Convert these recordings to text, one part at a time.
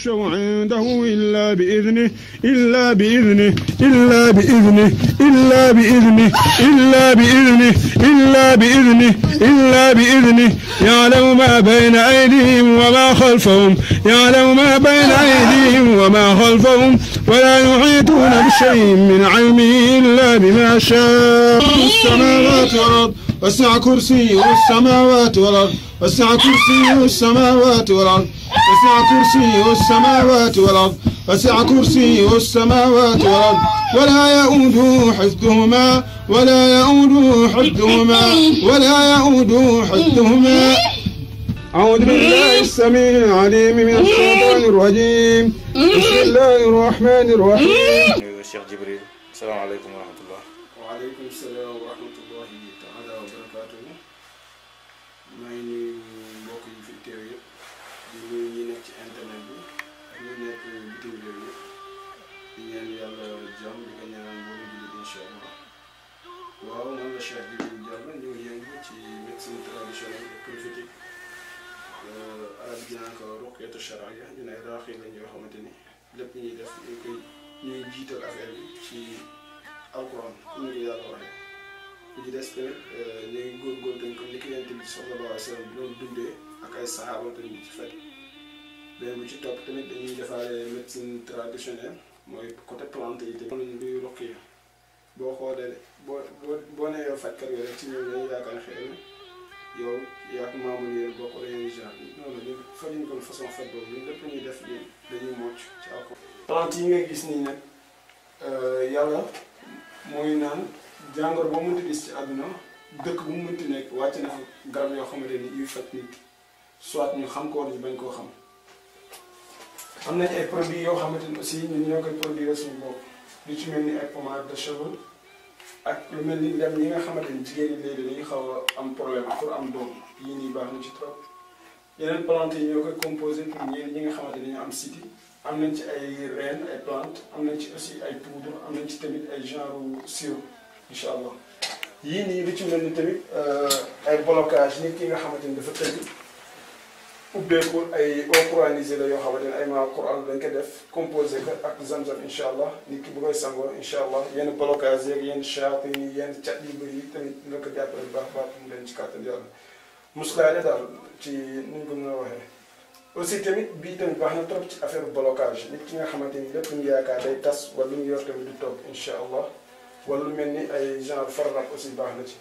عنده إلا بإذنه إلا بإذنه إلا بإذنه إلا بإذنه إلا بإذنه إلا بإذنه إلا بإذنه يعلم ما بين أيديهم وما خلفهم يعلم ما بين أيديهم وما خلفهم ولا يحيطون بشيء من علمه إلا بما شاء السماوات والأرض وسع كرسيه السماوات والأرض وسع كرسيه السماوات والأرض وسع كرسيه السماوات والأرض وسع كرسيه السماوات والأرض ولا يؤوده حفظهما ولا يؤوده حفظهما ولا يؤوده حفظهما. أعوذ بالله السميع العليم من الشيطان الرجيم. بسم الله الرحمن الرحيم. Cheikh Jibril, asalaamaaleykum wa rahmatullah. waaleykum salaam wa rahmatullahi taala wa barakaatuhu. maa ngi nuyu mbokk yi fi teew yëpp di nuyu ñi nekk ci internet bi ak ñi nekk bitim réew yëpp di ñaan yàlla jàmm di ko ñaanal mboolu jullit incha allah. waaw man la Cheikh Jibril Diallo ñu ngi yëngu ci médecine traditionnelle et prophétique arab bi naan ko ruqyatu charia ñu ne ay raaxi lañ yoo xamante ni lépp ñuy def ñuy jiital affaire bi ci alquran ñu ngi yàlla waxee bu ci des tamit ñu ngi góorgóorlu tamit comme ni ko Yonent bi sallallahu alayhi wa sallam doon dundee ak ay saxaaba tamit di ci fekk beneen bu ci topp tamit dañuy defaale médecine traditionnelle mooy côté plante yi tamit nañ luy ruqya boo xoolee boo nee yow fajkat yooyu rek ci ñoom dañuy yaakaar ne xëy na yow yaa ko maamu yéen boo ko dañuy genre non ñun fajuñ ko façon faj boobu ñun lépp ñuy def dañuy mocc ci alquran. plante yi nga gis nii nag yàlla mooy naan jàngoro boo mënti gis ci àdduna dëkk bu mu mënti nekk wàcc na fa garab yoo xamante ni yuy faj nit soit ñu xam ko wala ñu bañ koo xam. am nañ ay produits yoo xamante ni aussi ñun ñoo koy produire suñu bopp lu ci mel ni ay pommade de cheveux ak lu mel ni lem yi nga xamante ni jigéen ñi léegi dañuy xaw a am problème pour am doom yii nii baax na ci trop. yeneen plante yi ñoo koy composé pour ñi nga xamante ni ñu am siti am nañ ci ay reen ay plante am nañ ci aussi ay poudre am nañ ci tamit ay genre sirop incha allah. yii nii lu ci mel ni tamit ay blocage nit ki nga xamante ni dafa tëgg ubbeeku ay eau couranisée la yoo xamante ne ay maa Quran dañ ko def composé ko ak zamzam incha allah nit ki bu koy sangoo incha allah yenn blocage yeeg yenn charte yi yenn cat yu bëri yi tamit nga ko jàppale bu baax baax mu leen ci kàttan yàlla muslaale daal ci ni ñu ko mën a waxee. aussi tamit bii tamit baax na trop ci affaire blocage nit ki nga xamante ni lépp lu ñu yaakaar day tas wala lu ñu yor tamit du toog incha allah wala lu mel ni ay genre farrab aussi baax na ci.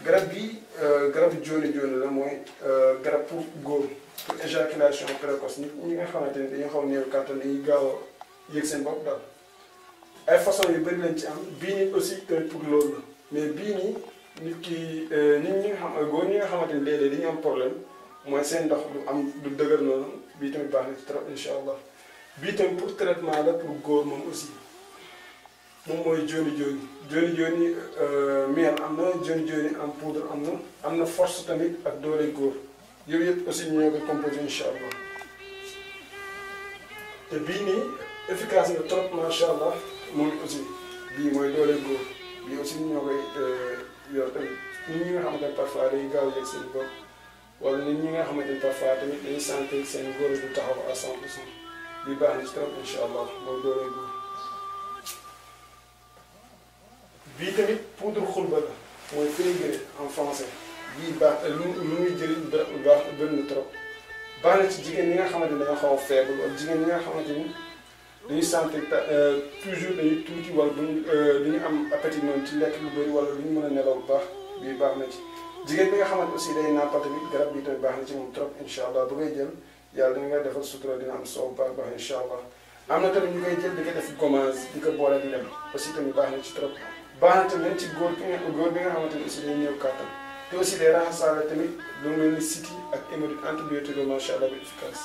garab bii garab jooni jooni la mooy garab pour góor pour éjaculation précoce nit ñi nga xamante ni dañoo xaw a néew kàttan dañuy gaaw a yëg seen bopp daal. ay façon yu bëri lañ ci am bii nii aussi tamit pour loolu la mais bii nii nit ki nit ñi nga xam góor ñi nga xamante ni léeg-léeg dañuy am problème. mooy seen ndox du dëgër noonu bii tamit baax na ci trop incha allah bii tamit pour traitement la pour góor moom aussi moom mooy jooni jooni miel am na jooni am poudre am na force tamit ak doole góor yooyu yëpp aussi ñoo koy composé incha allah te bii nii efficace na trop macha allah moom aussi bii mooy doole góor bii aussi ñoo koy yor tamit nit ñi nga xamante ne parfois day gaaw yegg seen bopp. wala nit ñi nga xamante ni parfois tamit dañuy sentir seen góor du taxaw à 100% bi baax na ci trop incha allah mooy doole góor bii tamit poudre xulba la mooy fenugrec en français bii baax lu muy jëriñ baax bëri na trop baax na ci jigéen ñi nga xamante ni dañoo xaw a faible wala jigéen ñi nga xamante ni dañuy sentir toujours dañuy tuuti wala duñu am appétit noonu ci lekk lu bëri wala duñu mën a nelaw bu baax bii baax na ci. jigéen bi nga xamante aussi day nàmpal tamit garab bi tamit baax na ci moom trop incha allah bu koy jël yàlla dina nga defal sutura dina am soow baax baax incha allah am na tamit ñu koy jël di ko def gommage di ko boole ak lem aussi tamit baax na ci trop baax na tamit ci góor bi nga xamante ni aussi day ñëw kàttan te aussi day raxasaale tamit lu mel ni siti ak hémorroïde antibiotique macha allah bi efficace.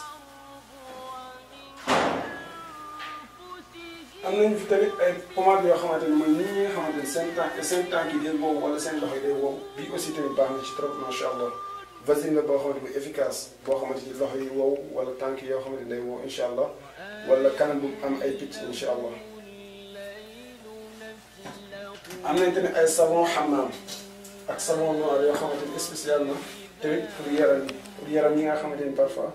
am nañu fi tamit ay pommade yoo xamante ni mooy nit ñi nga xamante ni seen tànk yi day wow wala seen loxo yi day wow bii aussi tamit baax na ci trop macha allah vaseline la boo xamante ni efficace boo xamante ni loxo yi wow wala tànk yoo xamante ni day wow incha allah wala kanam bu am ay picc incha allah. am nañ tamit ay savon hammam ak savon noir yoo xamante ni spécial na tamit pour yaram yi nga xamante ni parfois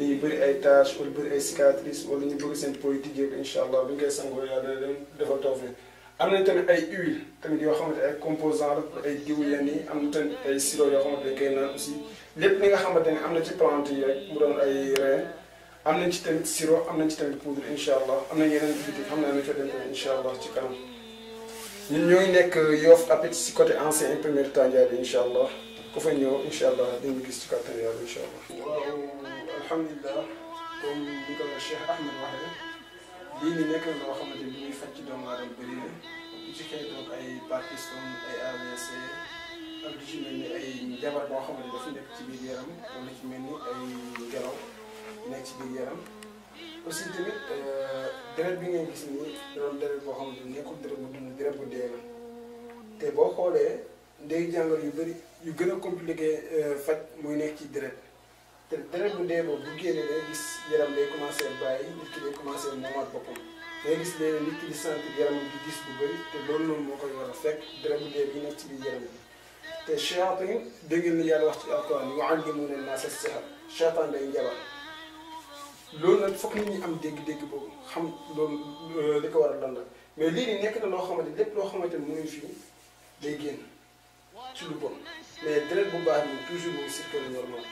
dañuy bëri ay taches wala bëri ay cicatrices wala ñu bëgg seen peau yi tijjeeku incha allah bu ñu koy sangoo yàlla dana leen defal tawfeex. am nañ tamit ay huile tamit yoo xamante ay composants la ay diw yenn yi am na tamit ay sirop yoo xamante dañ koy naan aussi lépp li nga xamante ne am na ci plante yi rek mu doon ay reen am nañ ci tamit sirop am nañ ci tamit poudre incha allah am nañ yeneen biti xam naa ne fa dem tamit incha allah ci kanam ñun ñooy nekk Yoff Apix si côté ancien imprimerie Tandiaye bi incha allah ku fa ñëw incha allah dinañu gis ci kàttan yàlla incha allah. waaw alhamdulilah comme ni ko Cheikh Ahmed waxee lii nii nekk na loo xamante ni muy faj ci doomu aadama bëri na lu ci xëy donc ay Parkinson ay AVC ak lu ci mel ni ay jabar boo xamante ni dafa nekk ci biir yaram wala ci mel ni ay ngelaw nekk ci biir yaram aussi tamit deret bi ngay gis nii doon deret boo xamante ni nekkul deret bu dund deret bu dee la te boo xoolee ndey jàngoro yu bëri yu gën a compliqué faj muy nekk ci deret te deret bu dee boobu bu génnee day gis yaram day commencé bàyyi nit ki day commencé moomaat boppam day gis léeg-léeg nit ki di sentir yaramam di gis bu bëri te loolu noonu moo koy war a fekk deret bu dee bi nekk ci biir yaram bi te shayatin dégg na yàlla wax ci alquran yu'allimuuna n-naasa as-sihr shaytaan day njabar loolu nag foog nit ñi am dégg-dégg boobu xam loolu li ko war a lan la mais lii nii nekk na loo xamante lépp loo xamante ni mu ngi fii day génn ci lu bon mais deret bu baax bi toujours mu ngi circulé normal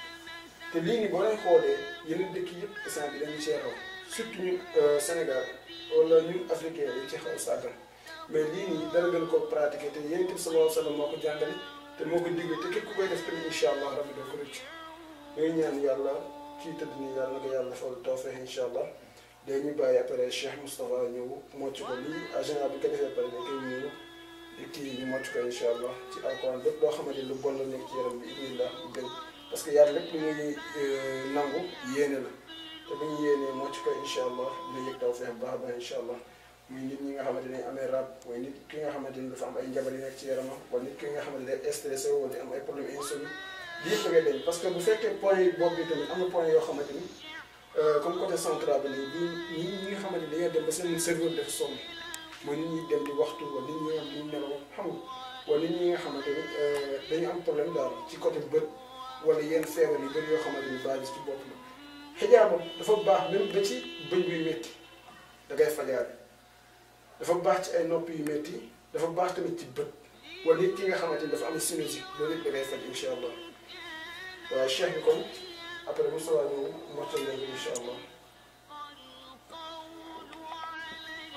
te lii nii boo leen xoolee yeneen dëkk yëpp instant bi dañuy see raw surtout ñun Sénégal wala ñun africain yi ci xaw a sàggan mais lii nii dara gën ko pratiquer te Yonent bi sallallahu alayhi wa sallam moo ko jàngale te moo ko digle te képp ku koy def tamit incha allah rabbi doo ko rëcc ngay ñaan yàlla kii tëdd nii yàlla na ko yàlla defal tawfeex incha allah léegi ñu bàyyi après Cheikh Moustapha ñëw mocc ko lii en général bu ko defee pare dañ koy ñëw kii ñu mocc ko incha allah ci alquran lépp loo xamante ni lu bon la nekk ci yaram bi idnillah bu gën parce que yàlla lépp lu muy nangu yéene la te bu ñu yéenee mocc ko incha allah dina yëg tawfeex baax a baax incha allah muy nit ñi nga xamante ne amee rab mooy nit ki nga xamante ni dafa am ay njabar yu nekk ci yaramam wala nit ki nga xamante ne day stressé wala di am ay problème insomnie lii yëpp da ngay dañ parce que bu fekkee point yi bopp bi tamit am na point yoo xamante ni comme côté central bi nii ñi nga xamante ni dañoo dem ba seen cerveau dafa sonn mooy nit ñi dem di waxtu wala nit ñi nga xam ne nelaw xam nga wala nit ñi nga xamante ni dañu am problème daal ci côté bët wala yenn feebar yu bëri yoo xamante ni baa gis ci bopp la xijaab dafa baax même ba ci bëñ buy métti da ngay fajaare dafa baax ci ay nopp yu métti dafa baax tamit ci bët wala nit ki nga xamante ni dafa am sinusite loolu it da ngay faj incha allah waaw cheikh bi kon après bu soobee ñëw mottal leen incha allah.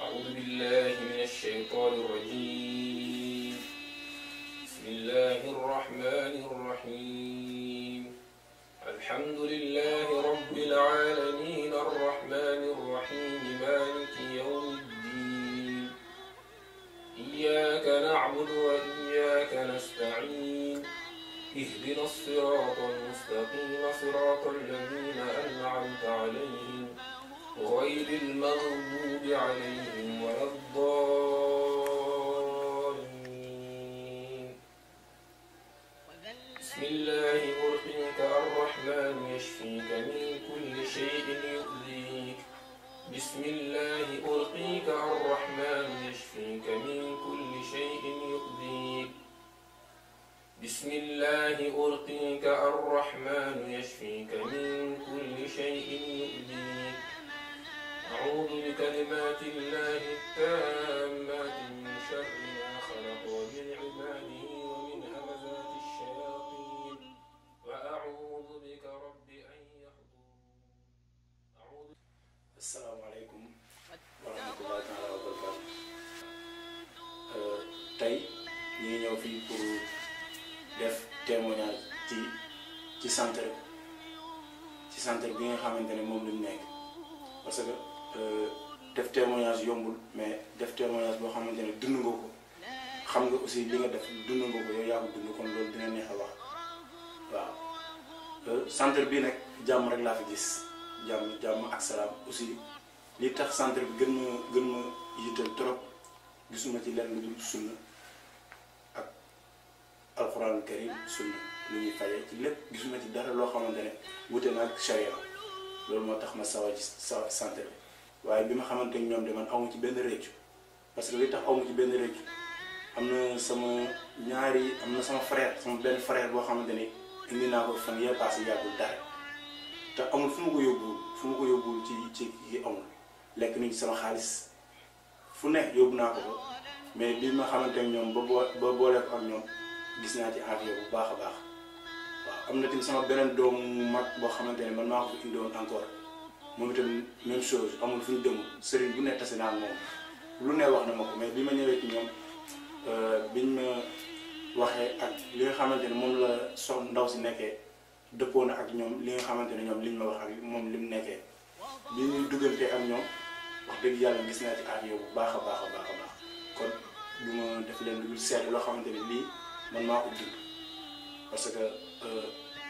أعوذ بالله من الشيطان الرجيم بسم الله الرحمن الرحيم الحمد لله رب العالمين الرحمن الرحيم مالك يوم الدين إياك نعبد وإياك نستعين اهدنا الصراط المستقيم صراط الذين أنعمت عليهم غير المغضوب عليهم ولا الضالين بسم الله أرقيك الرحمن يشفيك من كل شيء يؤذيك بسم الله أرقيك الرحمن يشفيك من كل شيء يؤذيك بسم الله أرقيك الرحمن يشفيك من كل شيء يؤذيك أعوذ بكلمات الله التامات من شر ما خلق ومن عباده ومن همزات الشياطين وأعوذ بك رب أن يحضرون. السلام عليكم ورحمة الله تعالى وبركاته. tey ñu ngi ñëw fii pour def témoignage ci centre bi nga xamante ne moom lu mu nekk parce que def témoignage yombul mais def témoignage boo xamante ne dund nga ko xam nga aussi li nga def dund nga ko yow yaa ko dund kon loolu dina neex a wax waaw centre bi nag jàmm rek laa fi gis jàmm ak salaam aussi li tax centre bi gën ma yitteel trop gisuma ci lenn lu dul sunna ak alxuraan karim sunna lu ñuy fajee ci lépp gisuma ci dara loo xamante ne wute na ak charia loolu moo tax ma sawar ci centre bi waaye bi ma xamante ne ñoom de man amu ci benn réccu parce que li tax amu ci benn réccu am na sama benn frère boo xamante ni indi naa ko fan yee passé yàggul dara te amul fu mu ko yóbbuwul ci amul lekk nañ sama xaalis fu ne yóbbu naa ko ko mais bi ma xamante ne ñoom ba boole ko ak ñoom gis naa ci affaire bu baax a baax waaw am na tamit sama beneen doomu mag boo xamante ne man maa ko fi indiwoon encore moom itam même chose amul fu ñu demul sëriñ bu ne tase naa moom lu ne wax na ma ko mais bi ma ñëwee ci ñoom biñ ma waxee ak li nga xamante ne moom la ndaw si nekkee dëppoo na ak ñoom li nga xamante ne ñoom liñ ma wax ak moom li mu nekkee bi ñuy duggante ak ñoom wax dëgg yàlla gis naa ci affaire bu baax a baax a baax a baax kon du ma def leen lu seet loo xamante ne lii man maa ko dund parce que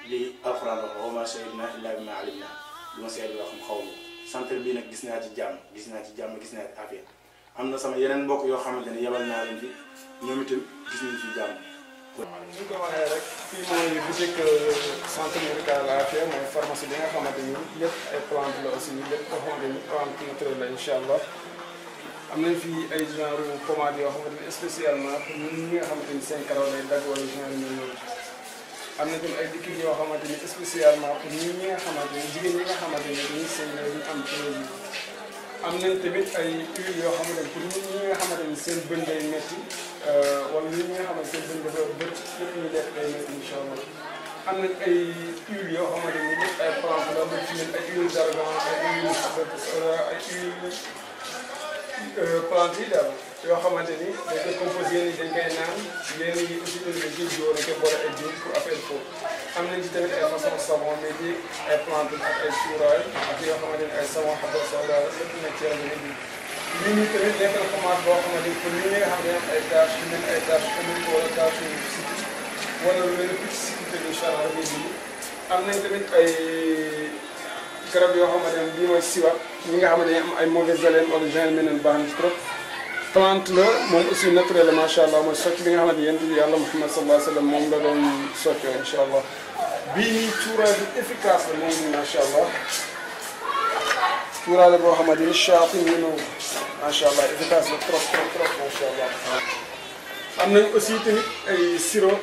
lii alxuraan wax wa maa shahidnaa illaa bimaa alimnaa du ma seet loo xam xaw ma centre bii nag gis naa ci jàmm gis naa ci affaire am na sama yeneen mbokk yoo xamante ne yebal naa leen fi ñoom itam gis nañ ci jàmm. ñu ko waxee rek fii mooy boutique centre médical Afia mooy pharmacie bi nga xamante ni lépp ay plante la aussi lépp loo xamante ni plante naturelle la incha allah am nañ fi ay genre pommade yoo xamante ni spécialement pour ñi nga xamante ni seen karaw lay dagg wala genre ñooñu am na tamit ay liquide yoo xamante ni spécialement pour ñi nga xamante ni jigéen ñi nga xamante ni dañuy seen ñu am produit am nañ tamit ay huile yoo xamante ni pour ñi nga xamante ni seen bëñ day metti wala ñi nga xamante seen bëñ dafa bët lépp ñu def day metti incha allah am nañ ay huile yoo xamante ni lépp ay plante la lu ci mel ay huile d'argan ay huile plante yi daal yoo xamante ni dañ koy composé yéen dañ koy naan yéen yi aussi dañ koy jiw dañ koy boole ay jiw pour affaire foofu am nañ ci tamit ay façon savon mais di ay plante ak ay cuuraay ak yoo xamante ni ay savon xabo soda lépp nekk ci rajo bi lii nii tamit nekk na commande boo xamante ni pour ñi nga xam ne ay tâche yu mel ay tâche commune wala tâche siti wala lu mel ni petit sécurité incha allah rabi bi am nañ tamit ay garab yoo xamante ne bii mooy siwat ñi nga xamante ne am ay mauvaise haleine wala genre meneen baax na ci trop plante la moom aussi naturel la macha allah mooy socc bi nga xamante ne yéen yàlla Muhammad sallallahu alayhi wa sallam moom la doon soccoo incha allah bii nii cuuraay bi efficace la moom nii macha allah cuuraay la boo xamante ni chaati ñu ñëw macha allah efficace la trop macha allah. am nañ aussi tamit ay sirop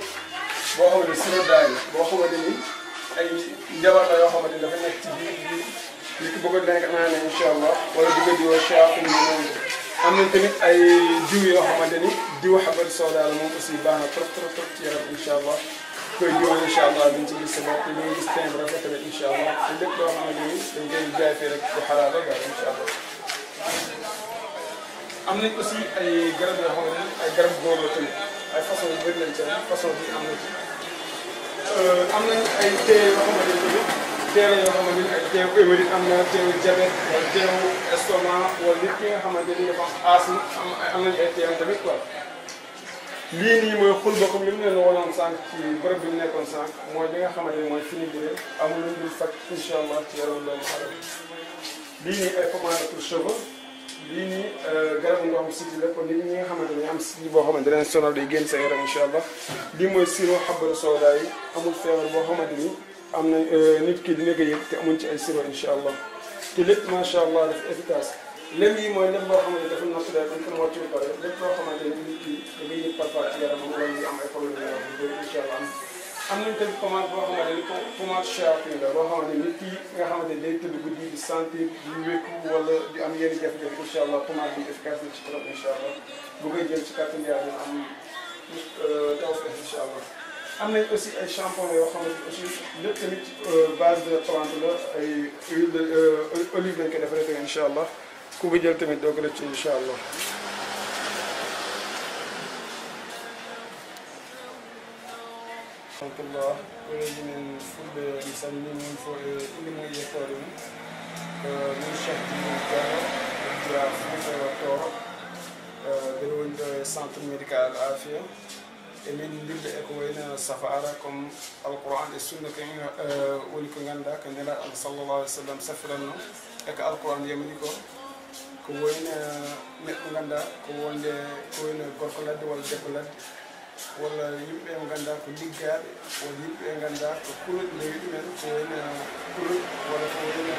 boo xamante ni sirop daay la boo xamante ni ay njabar la yoo xamante ni dafa nekk ci biir nit ki bëgg a nekk naa ne incha allah wala bëgg a diwoo chaati ñu noonu. am nañ tamit ay diw yoo xamante ni diw xabat sooda la moom aussi baax na trop ci yaram incha allah koy diw incha allah dañ ci gis sa bopp te ñu ngi gis teint bu rafet tamit incha allah te lépp loo xamante ni dañ koy jaay fii rek ci xalaat la daal incha allah. am nañ aussi ay garab yoo xamante ni ay garab góor la tamit ay façon yu bëri lañ ci façon bi am na ci am nañ ay thé yoo xamante ni tamit teew yoo xamante ni ay teew hémorroïde am na teew diabète wala teew estomac wala nit ki nga xamante ni dafa am asthme am nañu ay teew tamit quoi. lii nii mooy xul ba comme li mu leen wanoon sànq ci bërëb bi mu nekkoon sànq mooy li nga xamante ni mooy fini bi rek amul lu dul faj incha allah ci yaram doomu aadama lii nii ay pommade pour cheveux lii nii garabu ndoxam siti la kon nit ñi nga xamante ni am siti boo xamante leen sonal day génn sa yaram incha allah lii mooy sirop xabaru sooda yi amul feebar boo xamante ni am na nit ki dina ko yëg te amuñ ci ay sirop incha allah te lépp macha allah dafa efficace lem yi mooy lem boo xamante ni dafa naturel dañ ko mocc ba pare lépp loo xamante ni nit ki da ngay yëg parfois ci yaramam wala ñu am ay problème yoo xam ne incha allah am nañ tamit commande boo xamante ni commande chapin la boo xamante ni nit ki nga xamante ni day tëdd guddi di sentir di wékku wala di am yenn jafe-jafe incha allah commande bi efficace na ci trop incha allah bu koy jël ci kàttan yàlla am tawfeex incha allah. am nañ aussi ay shampoing yoo xamante ni aussi lépp tamit base de plante la ay huile de olive lañ ko defaree tamit incha allah ku ko jël tamit doo ko rëcc incha allah. rahmatullah min fulɓe mi salmini min fof e inde mum yettode mum min cheikh Djibril Diallo dira Fouta Toro mbeɗa woni ɗo e centre médical Afia emin dilde eko wayno safara comme alquran e sunna ko woni ko ganduɗa ko nelaɗo sallallah alih w sallam safiranno eko alquran yamani ko wayno neɗɗo ganduɗa ko wayno gorko ladde walla debbo ladde walla yimɓe mo ganduɗa ko liggaɓe walla yimɓe ɓe ganduɗa ko kuroɗe ndewi ɗumen ko wayno kuroɗ walla ko wayno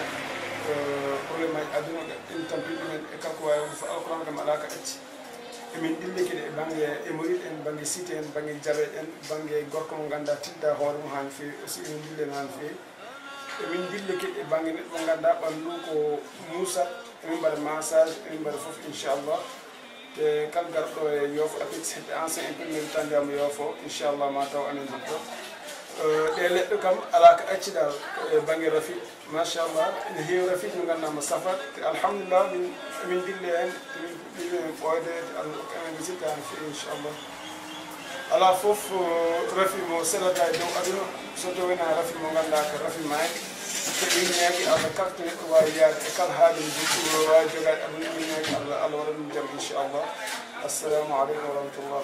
probléme aji aduna en tampini ɗumen e kanko wawi wonde fof alquran kam ala ka ɗacci emin ɗillekiɗe e banggue hémorroïde en banggue cité en banggue diabète en banggue gorko mo ganduɗa tidda hoore mum ha no fewi aussi emin ɗillen ha no fewi emin dillike e banggue neɗɗo mo ganduɗa ɓallu ko moussa emin mbaɗa massage emin mbaɗa foof inchallah te kala garɗo e Yoff Apix hedde ancien imprimeur tandiyamo Yoff o inchallah ma taw amin hatto ɗe leɗɗe kam ala ko acciɗal e banggue rafi machallah ene heewi rafiiji mo ganduɗa mo safat te alhamdulillah emin dille hen emin puɗɗi ɓoyde allah hokki amen visite han feewi inchallah ala foof rafi mo selata e dow aduna so tawina rafi mo ganduɗa ko rafi mayde te ɗin ñaagui allah kala to neɗɗo wawi yaade e kala haaju ɗum wawi jogade aduna ɗin ñaagui allah waɗa ɗum jaam inchallah assalamu aleykum wa rahmatullah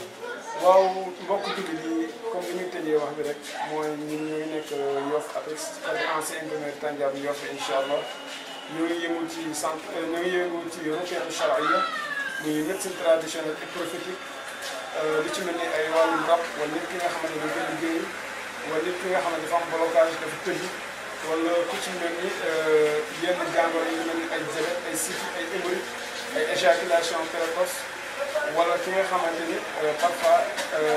waaw mbokk jullit yi comme li ñu tëjee wax bi rek mooy ñun ñooy nekk Yoff Apix comme ancien imprimeur Tandiaba Yoff inchallah ñoo ngi yëngu ci centre ñoo ngi yëngu ci requête charia muy médecine traditionnelle et prophétique li ci mel ni ay wàllum rab wala nit ki nga xamante ne dafa liggéey wala nit ki nga xamante dafa am blocage dafa tëj wala ku ci mel ni yenn jàngoro yi mel ni ay diabète ay syphilis ay hémorroïdes ay éjaculation précoce wala ki nga xamante ni parfois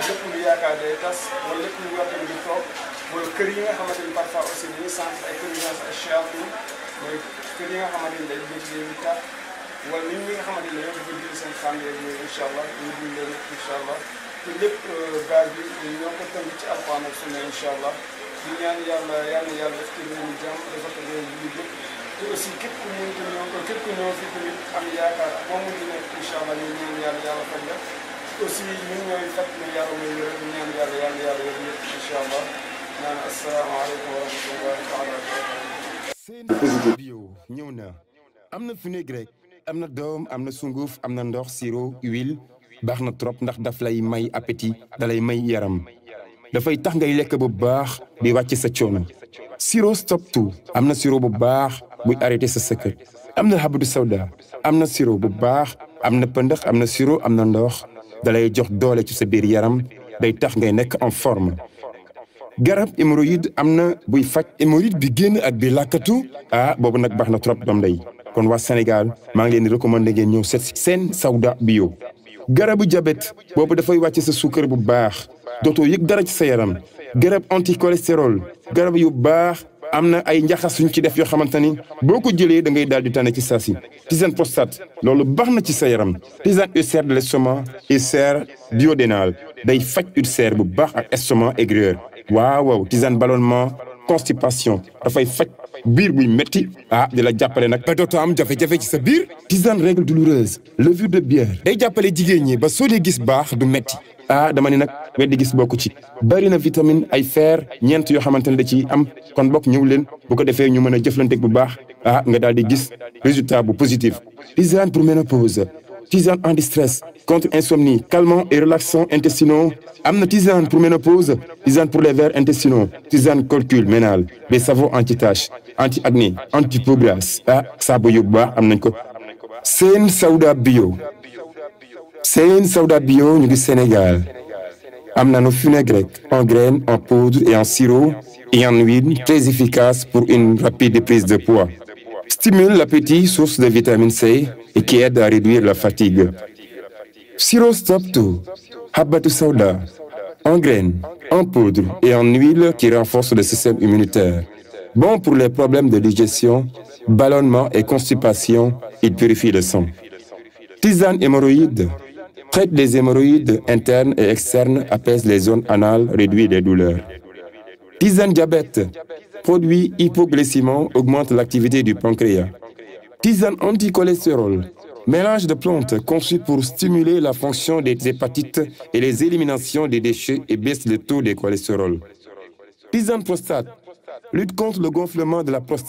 lépp lu yaakaar day tas wala lépp lu yor tamit di toog wala kër yi nga xamante ni parfois aussi dañuy sentir ay prévisions ay chiates mooy kër yi nga xamante ni day jékki-jékki tàkk wala nit ñi nga xamante ni dañoo bëgg seen famille yooyu incha allah ñu dundee lépp incha allah te lépp base bi ñoo ko tënk ci alquran ak sunna incha allah di ñaan yàlla def ci réew mi jàmm defal ko réew mi lépp te aussi képp ku mënti ñëw képp ku ñëw fii tamit am yaakaar moom mu di nekk incha allah ñu ñaan yàlla faj la aussi ñun ñooy fat ne yàlla mooy wér ñu ñaan yàlla wér ñëpp incha allah naan asalaamaaleykum wa rahmatullahi taala wa barakatuh. bio ñëw na am na vinaigre am na doom am na sunguf am na ndox sirop huile baax na trop ndax daf lay may appétit dalay may yaram dafay tax ngay lekk bu baax di wàcc sa coono sirop stop tout am na sirop bu baax buy arrêté sa sëkkër am na habatu sawda am na sirop bu baax am na pëndax am na sirop am na ndox dalay jox doole ci sa biir yaram day tax ngay nekk en forme garab hémorroïde am na buy faj hémorroïde bi génn ak bi làkkatu boobu nag baax na trop doom day kon waa Sénégal maa ngi leen di recommandé ngeen ñëw seet seen Sawda bio garabu diabète boobu dafay wàcc sa suukar bu baax dootoo yëg dara ci sa yaram garab anti cholestérol garab yu baax am na ay njaxas yuñ ci def yoo xamante ni boo ko jëlee da ngay daal di tànn ci saa si tisane prostate loolu baax na ci sa yaram tisane ulcère de l'estomac ulcère duodénal day faj ulcère bu baax ak estomac aigreur waaw tisane ballonnement constipation dafay faj biir buy métti di la jàppale nag ba dootoo am jafe-jafe ci sa biir tisane règle douloureuse levure de bière day jàppale jigéen ñi ba soo dee gis baax du métti dama ni nag weddi gis bokku ci bari na vitamine ay fer ñeent yoo xamante ne da ci am kon bokk ñëw leen bu ko defee ñu mën a jëflanteeg bu baax nga daal di gis résultat bu positif tisane pour ménopause tisane anti-stress contre insomnie calmant et relaxant intestinaux am na tisane pour ménopause tisane pour les vers intestinaux tisane calcul ménal des savons anti-tache anti-acné anti-peau grasse saabu yu baax am nañ ko seen Sawda bio seen Sawda bio ñu ngi Sénégal am nañu fenugrec en graines en poudre et en sirop et en huile très efficace pour une rapide prise de poids stimule l'appétit source de vitamine C et qui aide à réduire la fatigue sirop stop tout habatu sawda en graines en poudre et en huile qui renforce le système immunitaire bon pour les problèmes de digestion ballonnement et constipation il purifie le sang tisane hémorroïde traite les hémorroïdes internes et externes, apaise les zones anales, réduit les douleurs. Tisane diabète, produit hypoglycémant, augmente l'activité du pancréas. Tisane anti-cholestérol, mélange de plantes conçu pour stimuler la fonction des hépatites et les éliminations des déchets et baisse le taux de cholestérol. Tisane prostate, lutte contre le gonflement de la prostate.